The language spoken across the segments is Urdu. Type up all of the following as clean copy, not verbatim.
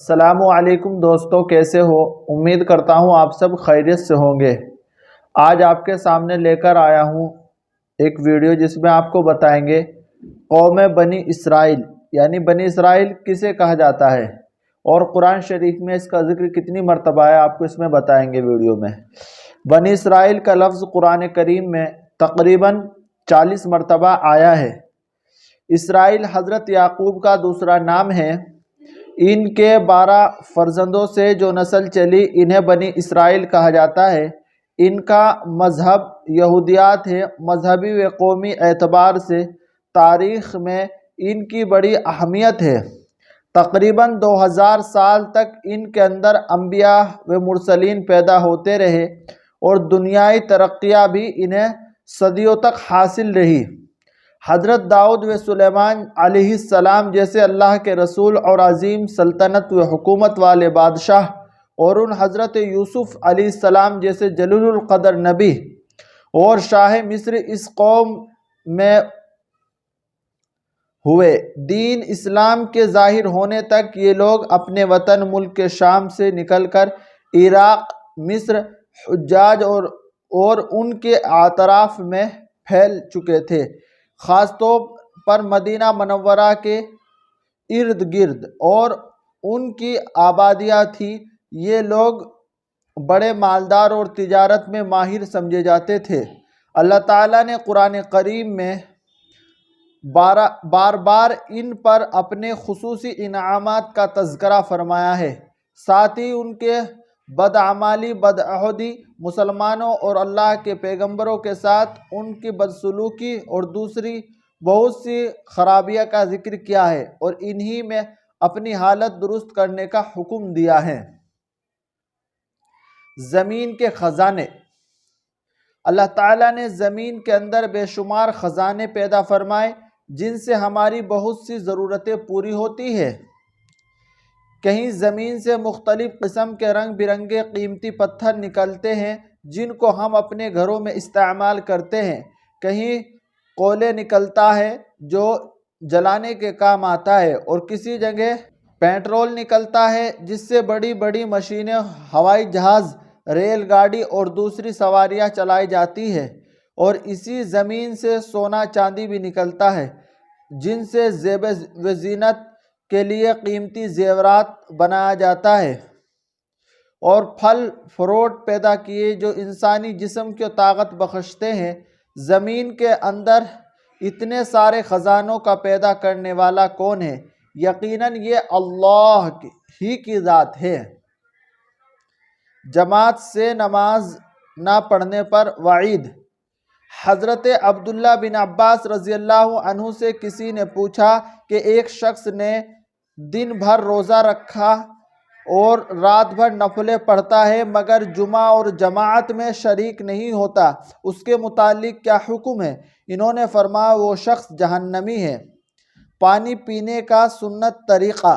السلام علیکم دوستو، کیسے ہو؟ امید کرتا ہوں آپ سب خیریت سے ہوں گے۔ آج آپ کے سامنے لے کر آیا ہوں ایک ویڈیو جس میں آپ کو بتائیں گے قوم بنی اسرائیل یعنی بنی اسرائیل کسے کہا جاتا ہے اور قرآن شریف میں اس کا ذکر کتنی مرتبہ ہے، آپ کو اس میں بتائیں گے ویڈیو میں۔ بنی اسرائیل کا لفظ قرآن کریم میں تقریباً 40 مرتبہ آیا ہے۔ اسرائیل حضرت یعقوب کا دوسرا نام ہے۔ ان کے 12 فرزندوں سے جو نسل چلی انہیں بنی اسرائیل کہا جاتا ہے۔ ان کا مذہب یہودیات ہے۔ مذہبی و قومی اعتبار سے تاریخ میں ان کی بڑی اہمیت ہے۔ تقریباً 2000 سال تک ان کے اندر انبیاء و مرسلین پیدا ہوتے رہے اور دنیائی ترقیاں بھی انہیں صدیوں تک حاصل رہی۔ حضرت داؤد و سلیمان علیہ السلام جیسے اللہ کے رسول اور عظیم سلطنت و حکومت والے بادشاہ، اور ان حضرت یوسف علیہ السلام جیسے جلیل القدر نبی اور شاہ مصر اس قوم میں ہوئے۔ دین اسلام کے ظاہر ہونے تک یہ لوگ اپنے وطن ملک شام سے نکل کر عراق، مصر، حجاز اور ان کے اطراف میں پھیل چکے تھے۔ خاص طور پر مدینہ منورہ کے ارد گرد اور ان کی آبادیاں تھیں۔ یہ لوگ بڑے مالدار اور تجارت میں ماہر سمجھے جاتے تھے۔ اللہ تعالیٰ نے قرآن کریم میں بار بار ان پر اپنے خصوصی انعامات کا تذکرہ فرمایا ہے۔ ساتھ ہی ان کے بدعمالی، بدعہدی، مسلمانوں اور اللہ کے پیغمبروں کے ساتھ ان کی بدسلوکی اور دوسری بہت سی خرابیاں کا ذکر کیا ہے، اور انہی میں اپنی حالت درست کرنے کا حکم دیا ہے۔ زمین کے خزانے۔ اللہ تعالیٰ نے زمین کے اندر بے شمار خزانے پیدا فرمائے جن سے ہماری بہت سی ضرورتیں پوری ہوتی ہیں۔ کہیں زمین سے مختلف قسم کے رنگ برنگے قیمتی پتھر نکلتے ہیں جن کو ہم اپنے گھروں میں استعمال کرتے ہیں۔ کہیں کوئلہ نکلتا ہے جو جلانے کے کام آتا ہے، اور کسی جگہ پیٹرول نکلتا ہے جس سے بڑی بڑی مشینیں، ہوائی جہاز، ریل گاڑی اور دوسری سواریاں چلائی جاتی ہیں۔ اور اسی زمین سے سونا چاندی بھی نکلتا ہے جن سے زیب و زینت کے لیے قیمتی زیورات بنایا جاتا ہے، اور پھل فروٹ پیدا کیے جو انسانی جسم کو طاقت بخشتے ہیں۔ زمین کے اندر اتنے سارے خزانوں کا پیدا کرنے والا کون ہے؟ یقیناً یہ اللہ ہی کی ذات ہے۔ جماعت سے نماز نہ پڑھنے پر وعید۔ حضرت عبداللہ بن عباس رضی اللہ عنہ سے کسی نے پوچھا کہ ایک شخص نے دن بھر روزہ رکھا اور رات بھر نفلیں پڑھتا ہے مگر جمعہ اور جماعت میں شریک نہیں ہوتا، اس کے متعلق کیا حکم ہے؟ انہوں نے فرمایا وہ شخص جہنمی ہے۔ پانی پینے کا سنت طریقہ۔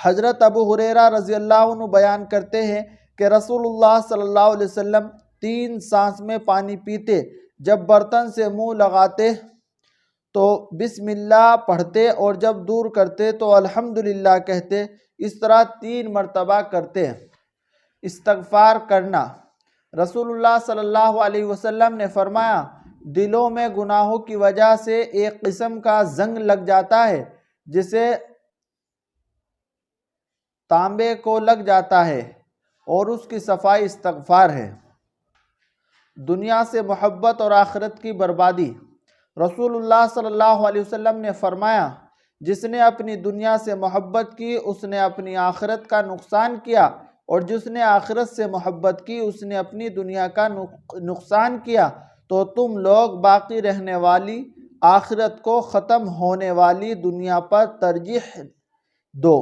حضرت ابو ہریرہ رضی اللہ عنہ بیان کرتے ہیں کہ رسول اللہ صلی اللہ علیہ وسلم 3 سانس میں پانی پیتے۔ جب برتن سے منہ لگاتے تو بسم اللہ پڑھتے اور جب دور کرتے تو الحمدللہ کہتے۔ اس طرح 3 مرتبہ کرتے۔ استغفار کرنا۔ رسول اللہ صلی اللہ علیہ وسلم نے فرمایا دلوں میں گناہوں کی وجہ سے ایک قسم کا زنگ لگ جاتا ہے جسے تانبے کو لگ جاتا ہے، اور اس کی صفائی استغفار ہے۔ دنیا سے محبت اور آخرت کی بربادی۔ رسول اللہ صلی اللہ علیہ وسلم نے فرمایا جس نے اپنی دنیا سے محبت کی اس نے اپنی آخرت کا نقصان کیا، اور جس نے آخرت سے محبت کی اس نے اپنی دنیا کا نقصان کیا۔ تو تم لوگ باقی رہنے والی آخرت کو ختم ہونے والی دنیا پر ترجیح دو۔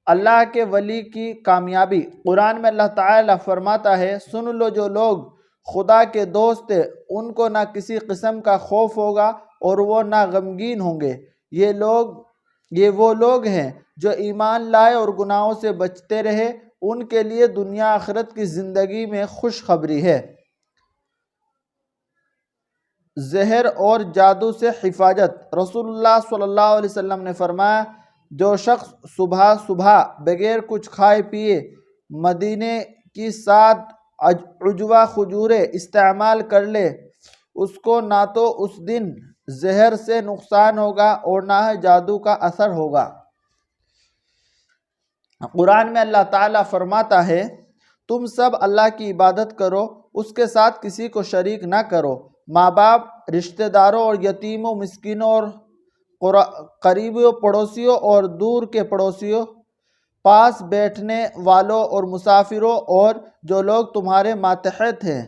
اللہ کے ولی کی کامیابی۔ قرآن میں اللہ تعالیٰ فرماتا ہے سن لو جو لوگ خدا کے دوست ہیں ان کو نہ کسی قسم کا خوف ہوگا اور وہ نہ غمگین ہوں گے۔ یہ وہ لوگ ہیں جو ایمان لائے اور گناہوں سے بچتے رہے، ان کے لیے دنیا آخرت کی زندگی میں خوشخبری ہے۔ زہر اور جادو سے حفاظت۔ رسول اللہ صلی اللہ علیہ وسلم نے فرمایا جو شخص صبح صبح بغیر کچھ کھائے پیے مدینے کی 7 عجوہ کھجوریں استعمال کر لے اس کو نہ تو اس دن زہر سے نقصان ہوگا اور نہ جادو کا اثر ہوگا۔ قرآن میں اللہ تعالیٰ فرماتا ہے تم سب اللہ کی عبادت کرو، اس کے ساتھ کسی کو شریک نہ کرو۔ ماں باپ، رشتہ داروں اور یتیموں، مسکینوں اور قریبیوں، پڑوسیوں اور دور کے پڑوسیوں، پاس بیٹھنے والوں اور مسافروں اور جو لوگ تمہارے ماتحت ہیں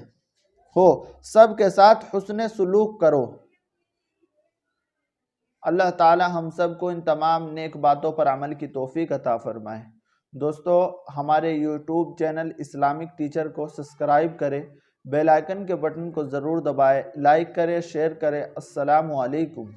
ہو سب کے ساتھ حسن سلوک کرو۔ اللہ تعالی ہم سب کو ان تمام نیک باتوں پر عمل کی توفیق عطا فرمائے۔ دوستو ہمارے یوٹیوب چینل اسلامک ٹیچر کو سبسکرائب کریں، بیل آئیکن کے بٹن کو ضرور دبائیں، لائک کریں، شیئر کریں۔ السلام علیکم۔